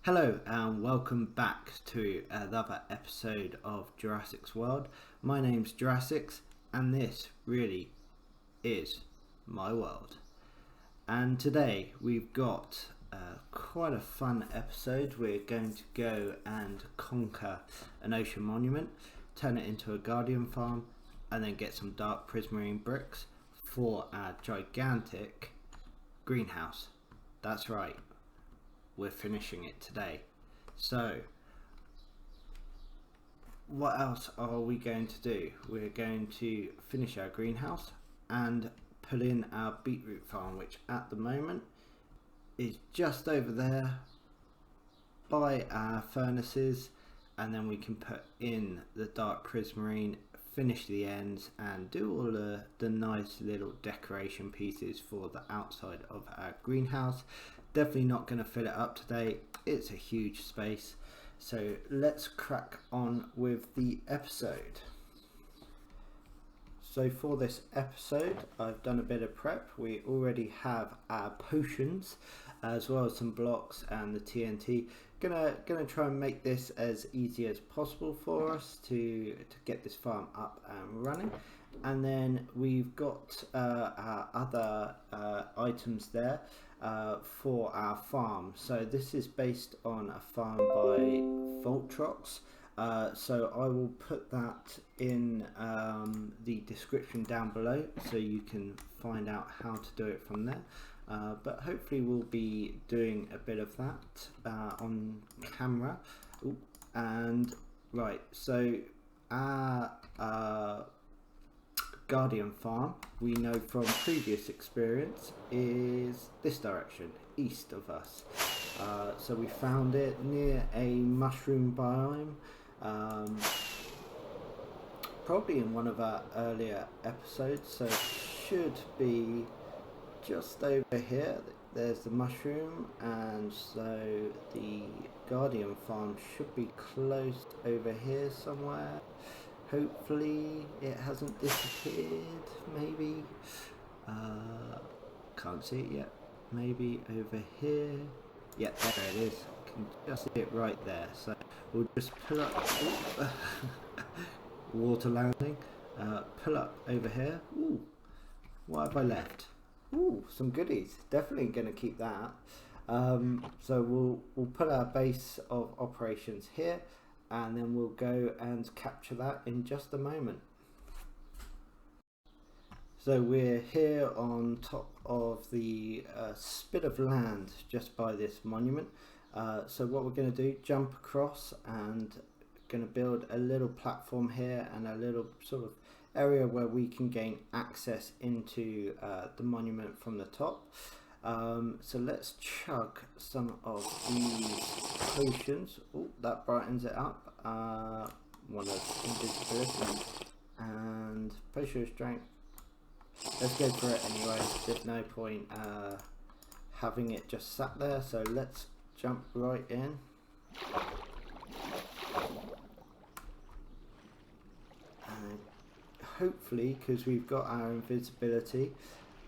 Hello and welcome back to another episode of Juras6x's World. My name's Juras6x and this really is my world. And today we've got quite a fun episode. We're going to go and conquer an ocean monument, turn it into a guardian farm, and then get some dark prismarine bricks for our gigantic greenhouse. That's right. We're finishing it today. So what else are we going to do? We're going to finish our greenhouse and put in our beetroot farm, which at the moment is just over there by our furnaces, and then we can put in the dark prismarine, finish the ends and do all the nice little decoration pieces for the outside of our greenhouse. Definitely not going to fill it up today, it's a huge space. So let's crack on with the episode. So for this episode I've done a bit of prep. We already have our potions as well as some blocks and the TNT. Gonna try and make this as easy as possible for us to get this farm up and running. And then we've got our other items there for our farm. So this is based on a farm by Voltrox. So I will put that in the description down below so you can find out how to do it from there. But hopefully we'll be doing a bit of that on camera. Ooh, and right, so our guardian farm, we know from previous experience, is this direction, east of us. So we found it near a mushroom biome, probably in one of our earlier episodes, so it should be just over here. There's the mushroom, and so the guardian farm should be close over here somewhere. Hopefully it hasn't disappeared, maybe. Can't see it yet. Maybe over here. Yeah, there it is. Can just see it right there. So we'll just pull up. Water landing. Pull up over here. Ooh, what have I left? Ooh, some goodies. Definitely going to keep that. So we'll put our base of operations here, and then we'll go and capture that in just a moment. So we're here on top of the spit of land just by this monument. So what we're going to do, jump across, and going to build a little platform here and a little sort of area where we can gain access into the monument from the top. So let's chug some of these potions. Oh, that brightens it up. One of invisibility and potion of strength. Let's go for it anyway. There's no point having it just sat there, so let's jump right in. And hopefully, because we've got our invisibility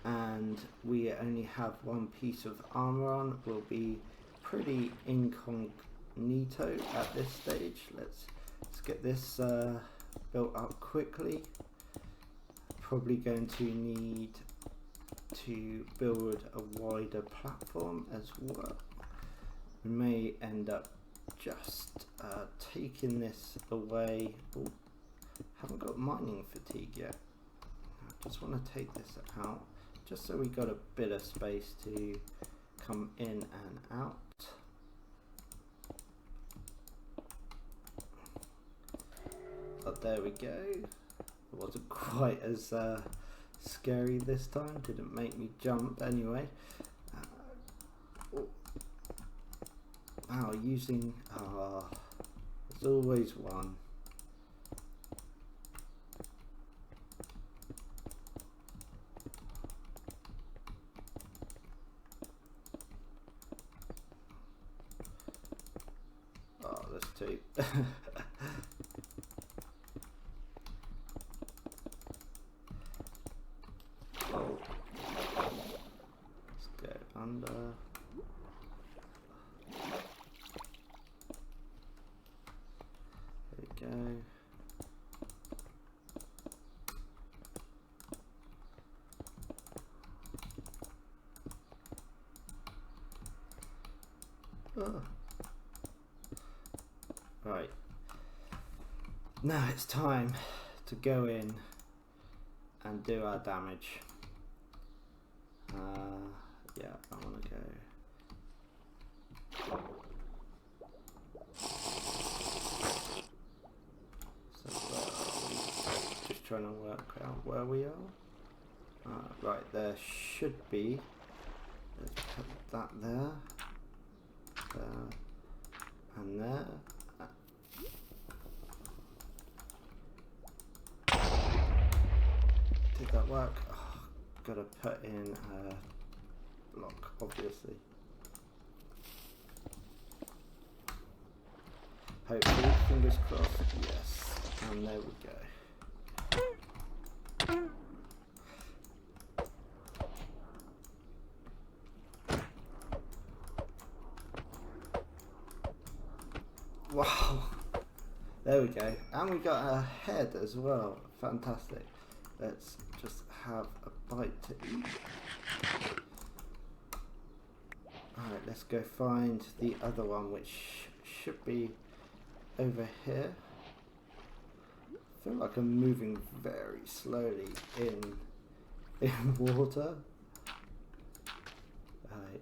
and we only have one piece of armor on, we'll be pretty incognito at this stage. Let's get this built up quickly. Probably going to need to build a wider platform as well. We may end up just taking this away. Ooh, haven't got mining fatigue yet. I just want to take this out just so we got a bit of space to come in and out. But there we go. It wasn't quite as scary this time, didn't make me jump anyway. Wow, using there's always one. Oh, there's two. Let's go under. Oh. Right. Now it's time to go in and do our damage. Yeah, I want to go. So where are we? Just trying to work out where we are. Right, there should be. Let's put that there. And there. Did that work? Oh, gotta put in a block, obviously. Hopefully, fingers crossed. Yes, and there we go. Wow, there we go, and we got a head as well. Fantastic. Let's just have a bite to eat. Alright, let's go find the other one, which should be over here. I feel like I'm moving very slowly in water. Alright.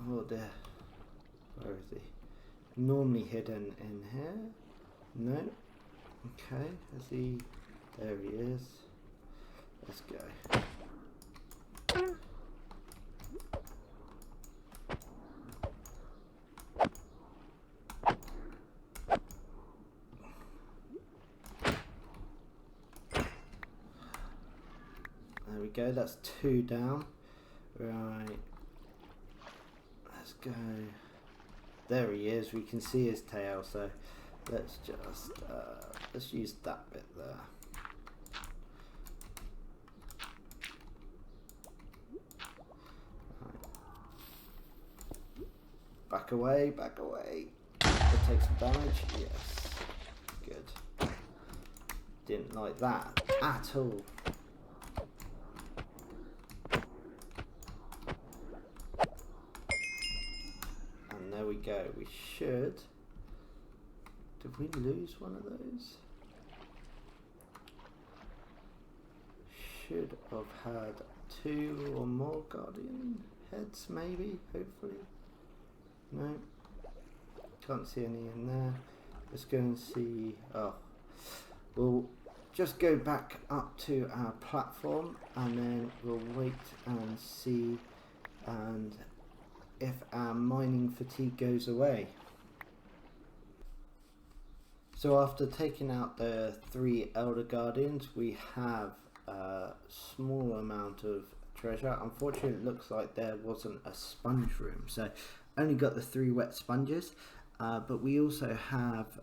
Oh dear. Where is he? Normally hidden in here. No. Okay. Is he? There he is. Let's go. There we go. That's 2 down. Right. Let's go. There he is. We can see his tail. So let's just let's use that bit there. Right. Back away. Back away. We'll take some damage. Yes. Good. Didn't like that at all. There we go. We should. Did we lose one of those? Should have had 2 or more guardian heads, maybe. Hopefully. No. Can't see any in there. Let's go and see. Oh, we'll just go back up to our platform, and then we'll wait and see. And if our mining fatigue goes away. So after taking out the 3 Elder Guardians, we have a small amount of treasure. Unfortunately, it looks like there wasn't a sponge room, so only got the 3 wet sponges, but we also have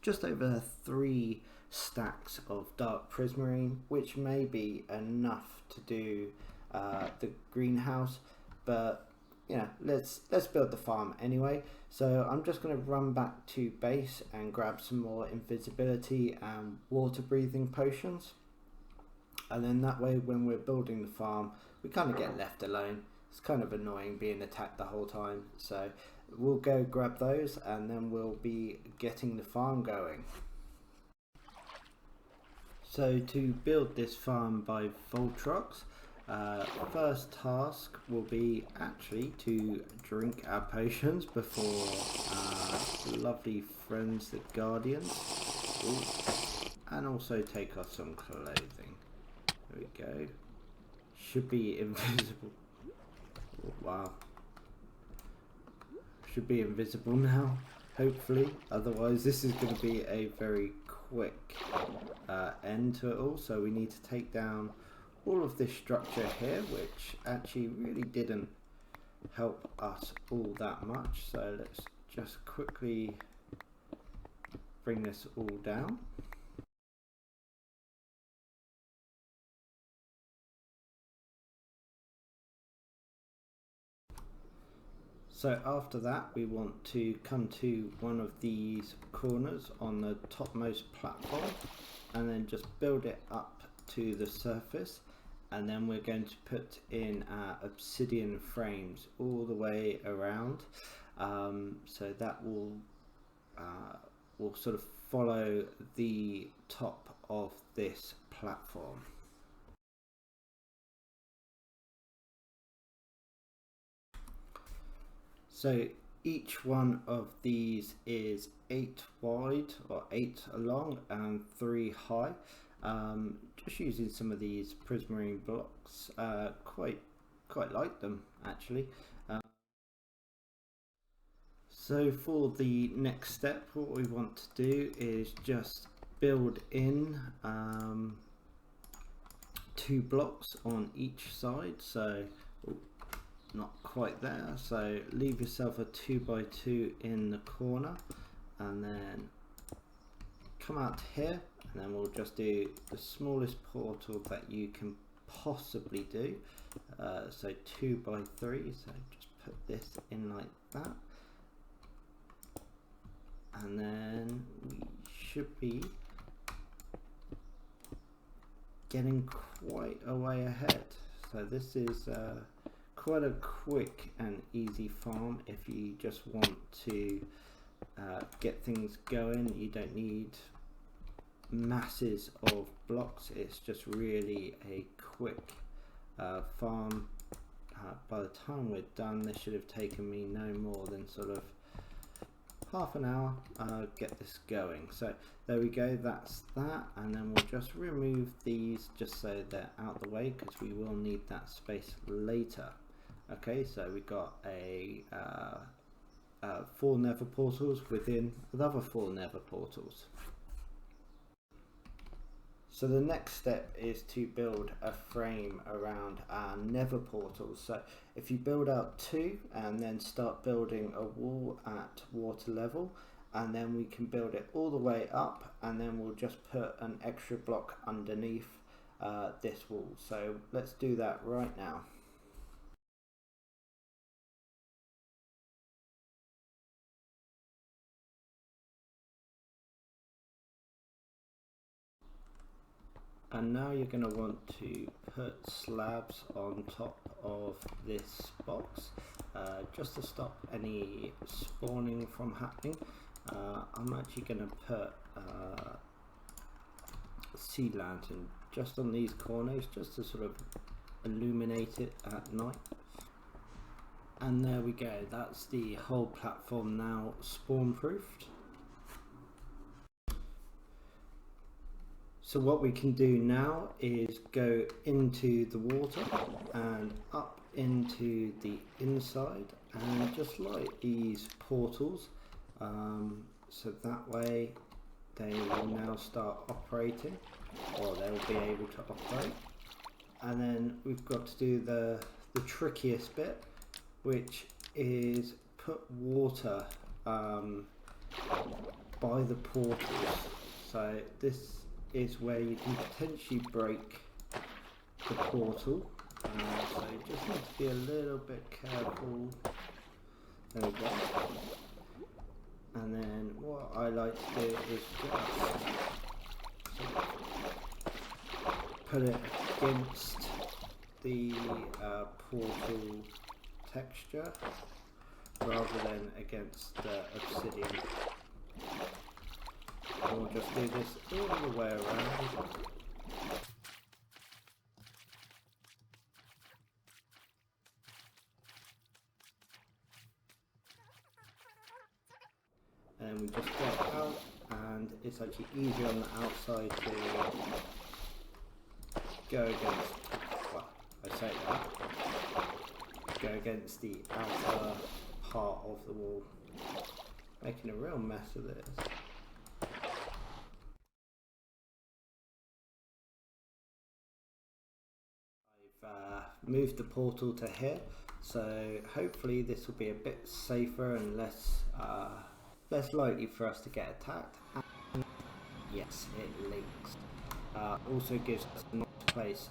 just over 3 stacks of Dark Prismarine, which may be enough to do the greenhouse, but yeah, let's build the farm anyway. So I'm just going to run back to base and grab some more invisibility and water breathing potions, and then that way when we're building the farm we kind of get left alone. It's kind of annoying being attacked the whole time, so we'll go grab those and then we'll be getting the farm going. So to build this farm by Voltrox, first task will be actually to drink our potions before our lovely friends the Guardians. Ooh. And also take off some clothing. There we go. Should be invisible. Oh, wow. Should be invisible now, hopefully. Otherwise this is going to be a very quick end to it all. So we need to take down all of this structure here, which actually really didn't help us all that much. So let's just quickly bring this all down. So after that we want to come to one of these corners on the topmost platform, and then just build it up to the surface, and then we're going to put in our obsidian frames all the way around, so that will sort of follow the top of this platform. So each one of these is 8 wide or 8 long and 3 high. Just using some of these prismarine blocks, quite like them actually. So for the next step, what we want to do is just build in 2 blocks on each side. So not quite there, so leave yourself a 2x2 in the corner, and then come out here, and then we'll just do the smallest portal that you can possibly do, so 2x3, so just put this in like that, and then we should be getting quite a way ahead. So this is quite a quick and easy farm if you just want to get things going. You don't need masses of blocks, it's just really a quick farm. By the time we're done, this should have taken me no more than sort of half an hour get this going. So there we go, that's that, and then we'll just remove these just so they're out the way, because we will need that space later. Okay, so we got a 4 nether portals within another 4 nether portals. So the next step is to build a frame around our nether portals. So if you build out 2 and then start building a wall at water level, and then we can build it all the way up, and then we'll just put an extra block underneath this wall. So let's do that right now. And now you're going to want to put slabs on top of this box, just to stop any spawning from happening. I'm actually going to put sea lantern just on these corners, just to sort of illuminate it at night. And there we go, that's the whole platform now spawn proofed. So what we can do now is go into the water and up into the inside, and just light these portals, so that way they will now start operating, or they'll be able to operate. And then we've got to do the trickiest bit, which is put water by the portals. So this is where you can potentially break the portal, so you just need to be a little bit careful. There we go. And then what I like to do is just put it against the portal texture rather than against the obsidian. And we'll just do this all the way around. And we just get out, and it's actually easier on the outside to go against, well, I say that, go against the outer part of the wall, making a real mess of this. Moved the portal to here, so hopefully this will be a bit safer and less likely for us to get attacked. And yes, it links. Also gives us a nice place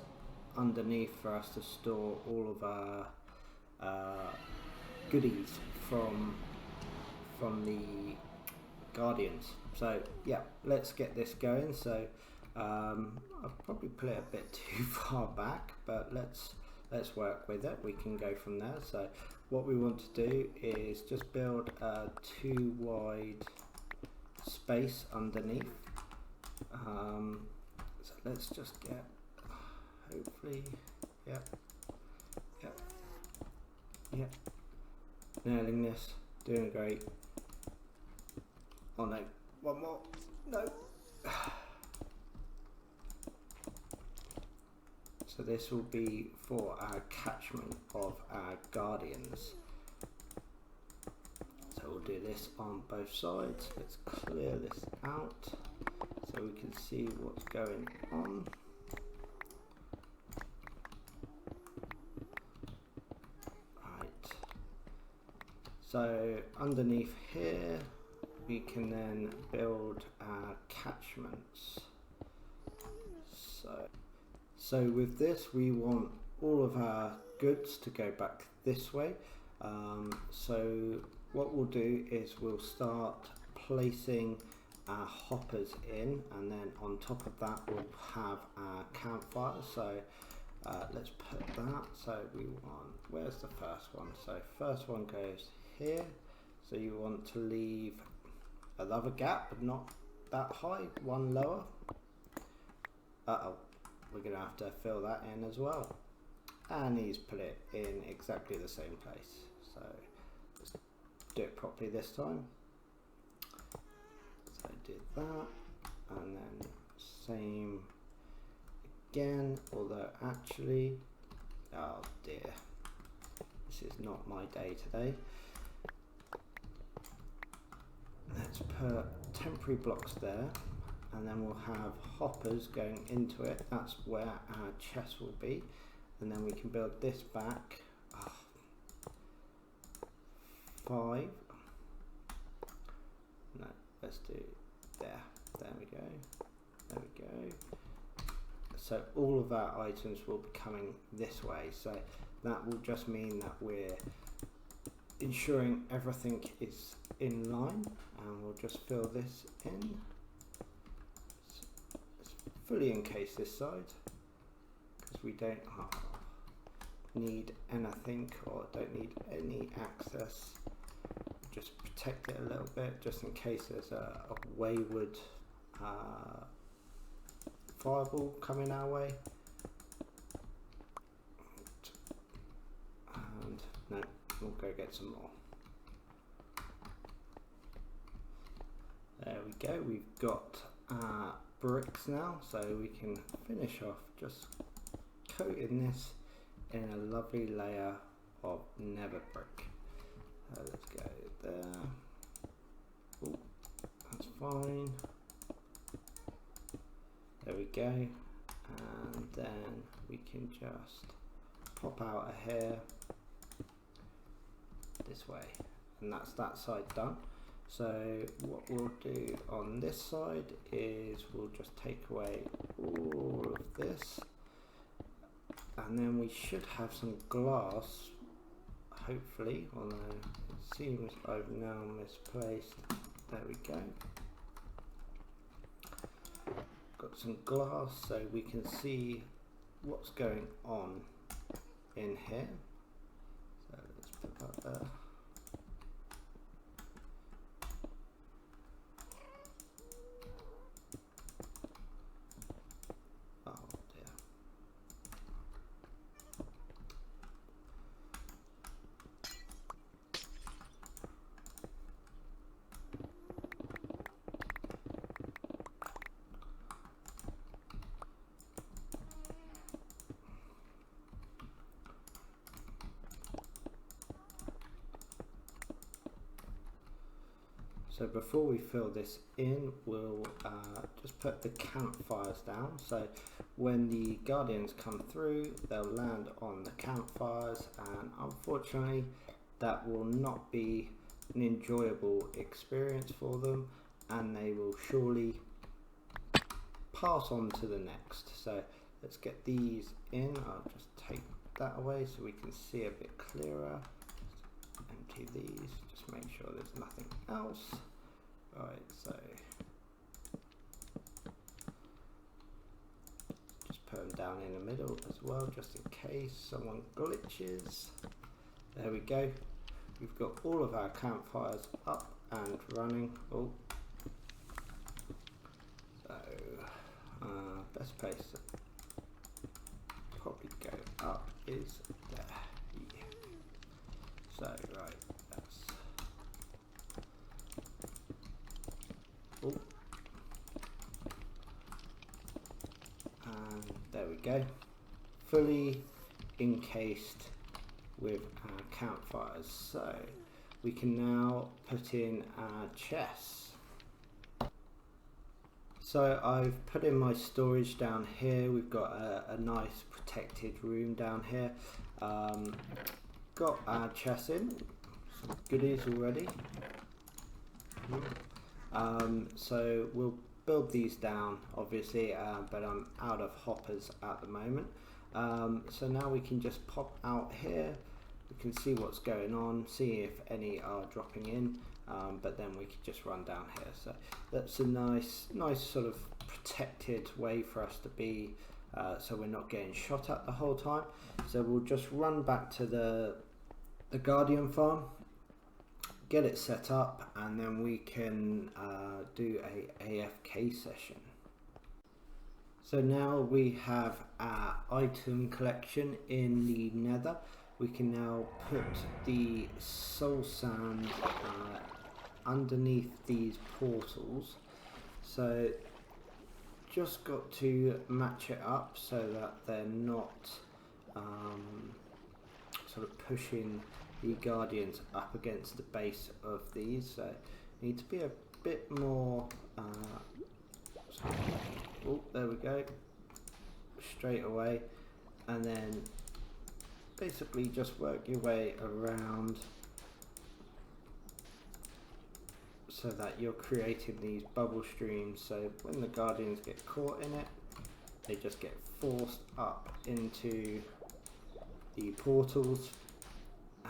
underneath for us to store all of our goodies from the guardians. So yeah, let's get this going. So I'll probably put it a bit too far back, but let's work with it. We can go from there. So what we want to do is just build a 2 wide space underneath. So let's just get, hopefully, yep, nailing this, doing great. Oh no, one more, no. So this will be for our catchment of our guardians. So we'll do this on both sides. Let's clear this out so we can see what's going on. Right. So underneath here, we can then build our catchments. So with this, we want all of our goods to go back this way. So what we'll do is we'll start placing our hoppers in, and then on top of that we'll have our campfire. So let's put that. So we want, where's the first one? So first one goes here. So you want to leave another gap, but not that high, one lower. We're going to have to fill that in as well, and he's put it in exactly the same place. So let's do it properly this time. So I did that, and then same again, although actually, oh dear, this is not my day today. Let's put temporary blocks there, and then we'll have hoppers going into it. That's where our chest will be, and then we can build this back. 5. No, let's do there. There we go. There we go. So all of our items will be coming this way. So that will just mean that we're ensuring everything is in line, and we'll just fill this in. Fully encase this side because we don't need anything, or don't need any access. Just protect it a little bit just in case there's a wayward fireball coming our way. And no, we'll go get some more. There we go, we've got bricks now, so we can finish off just coating this in a lovely layer of nether brick. Let's go there. Ooh, that's fine. There we go, and then we can just pop out a hair this way, and that's that side done. So what we'll do on this side is we'll just take away all of this, and then we should have some glass, hopefully, although it seems I've now misplaced. There we go. Got some glass so we can see what's going on in here. So let's put that there. So before we fill this in, we'll just put the campfires down. So when the guardians come through, they'll land on the campfires, and unfortunately that will not be an enjoyable experience for them, and they will surely pass on to the next. So let's get these in. I'll just take that away so we can see a bit clearer. Empty these, just make sure there's nothing else. Right, so down in the middle as well, just in case someone glitches. There we go. We've got all of our campfires up and running. Oh, so best place to probably go up is there. Yeah. So right, that's and there we go, fully encased with our campfires. So we can now put in our chests. So I've put in my storage down here. We've got a nice protected room down here. Got our chests in, some goodies already. So we'll build these down obviously, but I'm out of hoppers at the moment. So now we can just pop out here. We can see what's going on, see if any are dropping in, but then we could just run down here. So that's a nice sort of protected way for us to be, so we're not getting shot at the whole time. So we'll just run back to the Guardian farm, get it set up, and then we can do a AFK session. So now we have our item collection in the nether. We can now put the soul sand underneath these portals. So just got to match it up so that they're not sort of pushing the guardians up against the base of these. So need to be a bit more oh, there we go, straight away, and then basically just work your way around so that you're creating these bubble streams. So when the guardians get caught in it, they just get forced up into the portals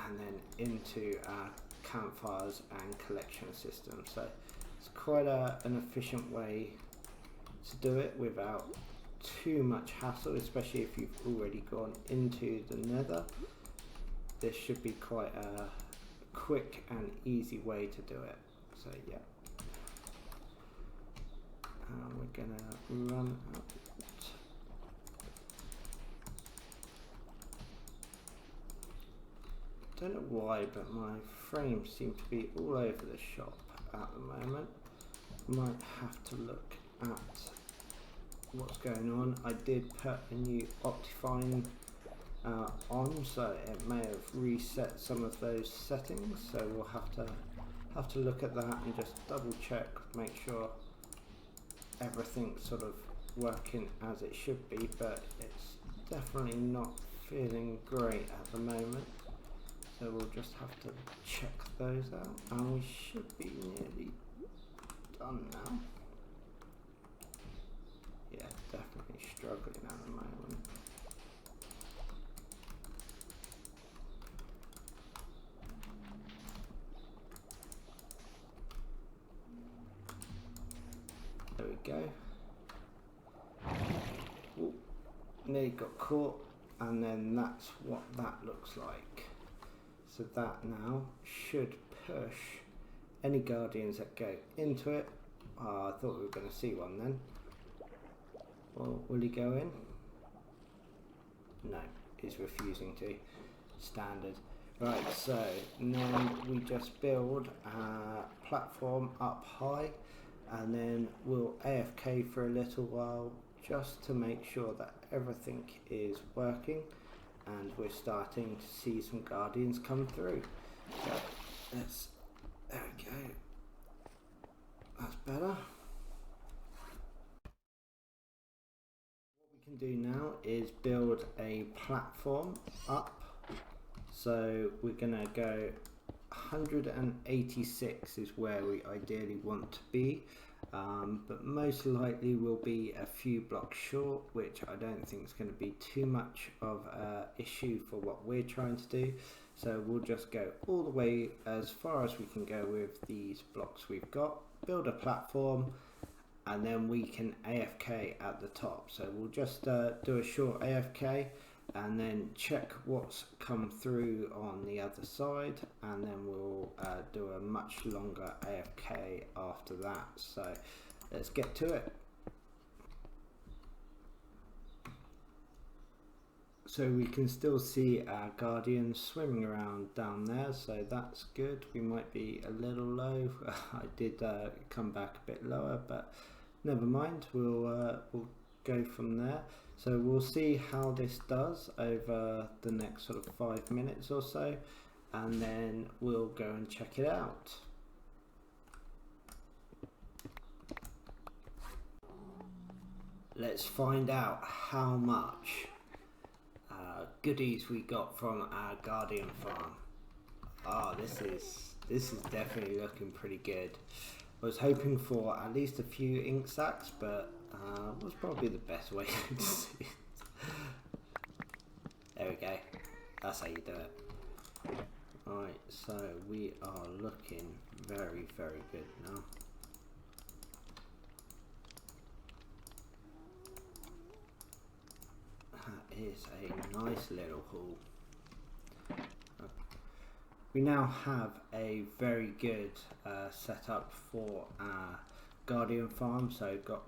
and then into our campfires and collection system. So it's quite an efficient way to do it without too much hassle, especially if you've already gone into the nether. This should be quite a quick and easy way to do it. So yeah, we're gonna run out. Don't know why, but my frames seem to be all over the shop at the moment. Might have to look at what's going on. I did put a new Optifine on, so it may have reset some of those settings. So we'll have to look at that and just double check, make sure everything's sort of working as it should be. But it's definitely not feeling great at the moment. So we'll just have to check those out, and we should be nearly done now. Yeah, definitely struggling at the moment. There we go. Ooh, nearly got caught, and then that's what that looks like. So that now should push any guardians that go into it. I thought we were going to see one then. Well, will he go in? No, he's refusing to. Standard. Right, so then we just build a platform up high, and then we'll AFK for a little while just to make sure that everything is working. And we're starting to see some guardians come through. So there we go. That's better. What we can do now is build a platform up. So we're gonna go 186 is where we ideally want to be. But most likely we'll be a few blocks short, which I don't think is going to be too much of an issue for what we're trying to do. So we'll just go all the way as far as we can go with these blocks we've got, build a platform, and then we can AFK at the top. So we'll just do a short AFK and then check what's come through on the other side, and then we'll do a much longer AFK after that. So let's get to it. So we can still see our guardian swimming around down there, so that's good. We might be a little low. I did come back a bit lower, but never mind, we'll go from there. So we'll see how this does over the next sort of 5 minutes or so, and then we'll go and check it out. Let's find out how much goodies we got from our guardian farm. This is definitely looking pretty good. I was hoping for at least a few ink sacs, but was probably the best way to see it. There we go. That's how you do it. Right, so we are looking very, very good now. That is a nice little haul. We now have a very good setup for our guardian farm. So got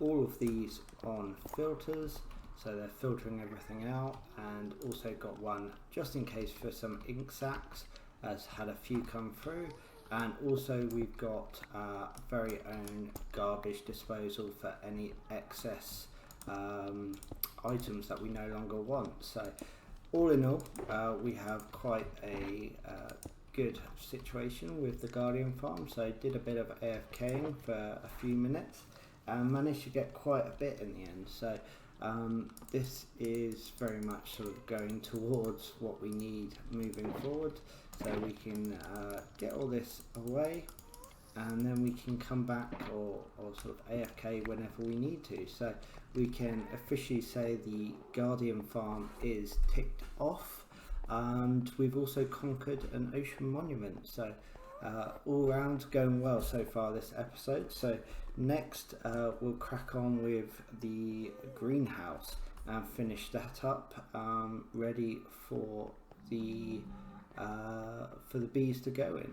all of these on filters, so they're filtering everything out, and also got one just in case for some ink sacs, as had a few come through, and also we've got our very own garbage disposal for any excess items that we no longer want. So all in all, we have quite a good situation with the guardian farm. So I did a bit of AFKing for a few minutes and managed to get quite a bit in the end. So this is very much sort of going towards what we need moving forward, so we can get all this away, and then we can come back or sort of AFK whenever we need to. So we can officially say the guardian farm is ticked off, and we've also conquered an ocean monument. So all round going well so far this episode. So next we'll crack on with the greenhouse and finish that up, ready for the bees to go in.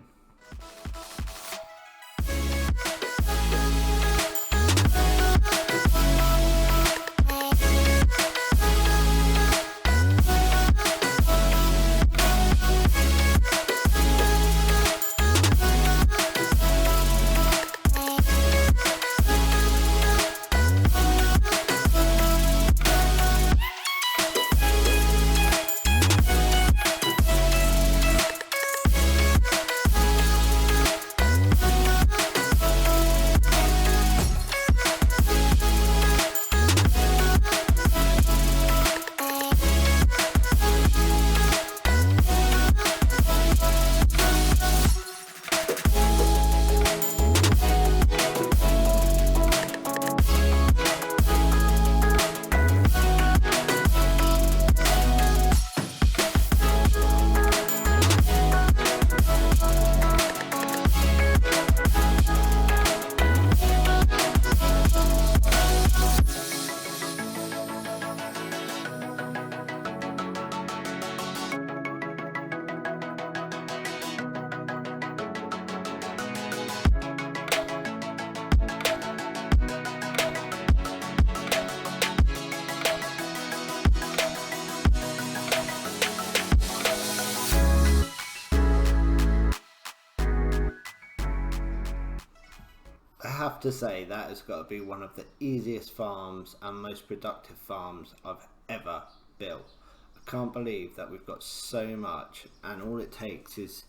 I have to say that has got to be one of the easiest farms and most productive farms I've ever built. I can't believe that we've got so much, and all it takes is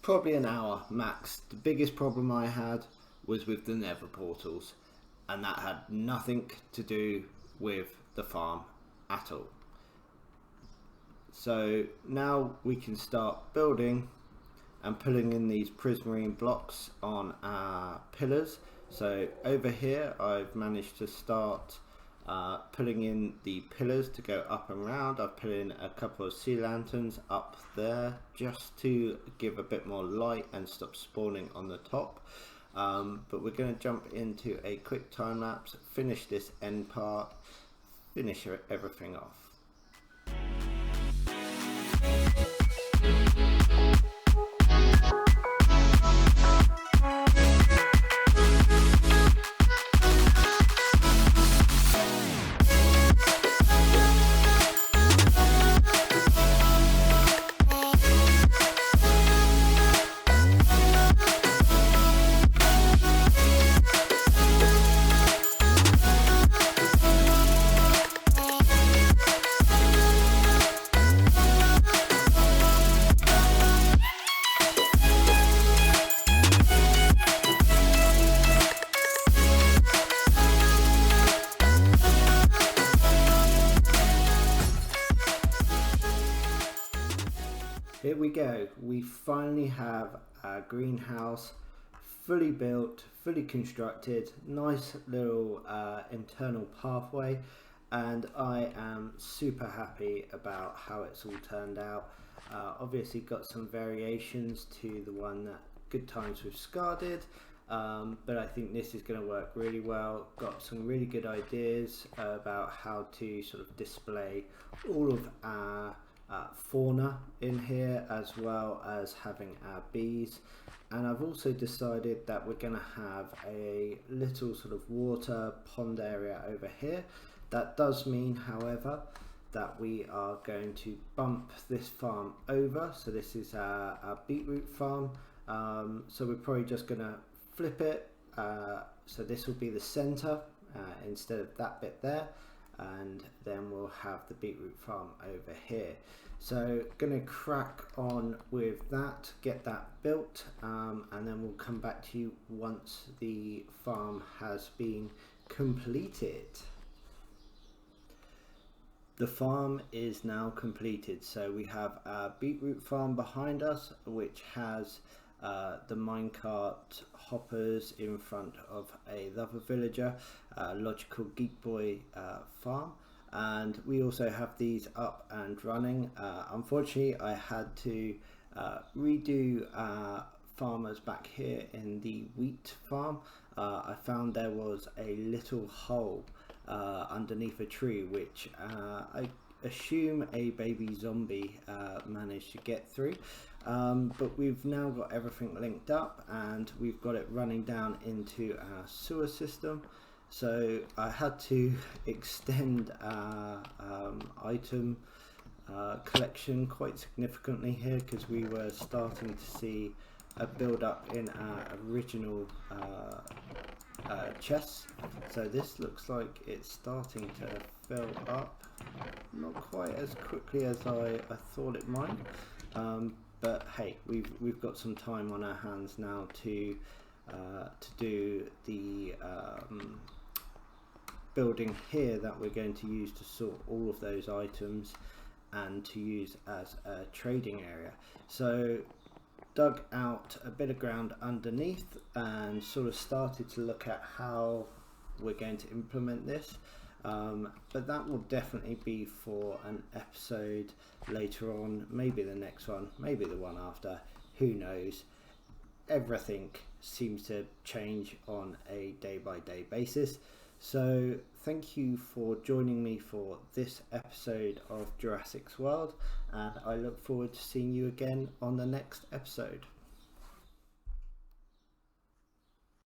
probably an hour max. The biggest problem I had was with the nether portals, and that had nothing to do with the farm at all. So now we can start building and pulling in these prismarine blocks on our pillars. So over here I've managed to start pulling in the pillars to go up and round. I've put in a couple of sea lanterns up there just to give a bit more light and stop spawning on the top. but we're going to jump into a quick time lapse, finish this end part, finish everything off. Here we go, we finally have our greenhouse fully built, fully constructed, nice little internal pathway, and I am super happy about how it's all turned out. Obviously got some variations to the one that Good Times with Scar did, but I think this is going to work really well. Got some really good ideas about how to sort of display all of our fauna in here, as well as having our bees. And I've also decided that we're going to have a little sort of water pond area over here. That does mean, however, that we are going to bump this farm over. So this is our beetroot farm, so we're probably just going to flip it, so this will be the center instead of that bit there, and then we'll have the beetroot farm over here. So going to crack on with that, get that built, and then we'll come back to you once the farm has been completed. The farm is now completed, so we have our beetroot farm behind us, which has the minecart hoppers in front of another villager, Logical Geek Boy farm, and we also have these up and running. Unfortunately, I had to redo farmers back here in the wheat farm. I found there was a little hole underneath a tree, which I assume a baby zombie managed to get through, but we've now got everything linked up and we've got it running down into our sewer system. So I had to extend our item collection quite significantly here, because we were starting to see a build up in our original chests. So this looks like it's starting to fill up, not quite as quickly as I thought it might, but hey, we've got some time on our hands now to do the building here that we're going to use to sort all of those items and to use as a trading area. So dug out a bit of ground underneath and sort of started to look at how we're going to implement this, but that will definitely be for an episode later on, maybe the next one, maybe the one after, who knows. Everything seems to change on a day-by-day basis. So thank you for joining me for this episode of Jurassic World, and I look forward to seeing you again on the next episode.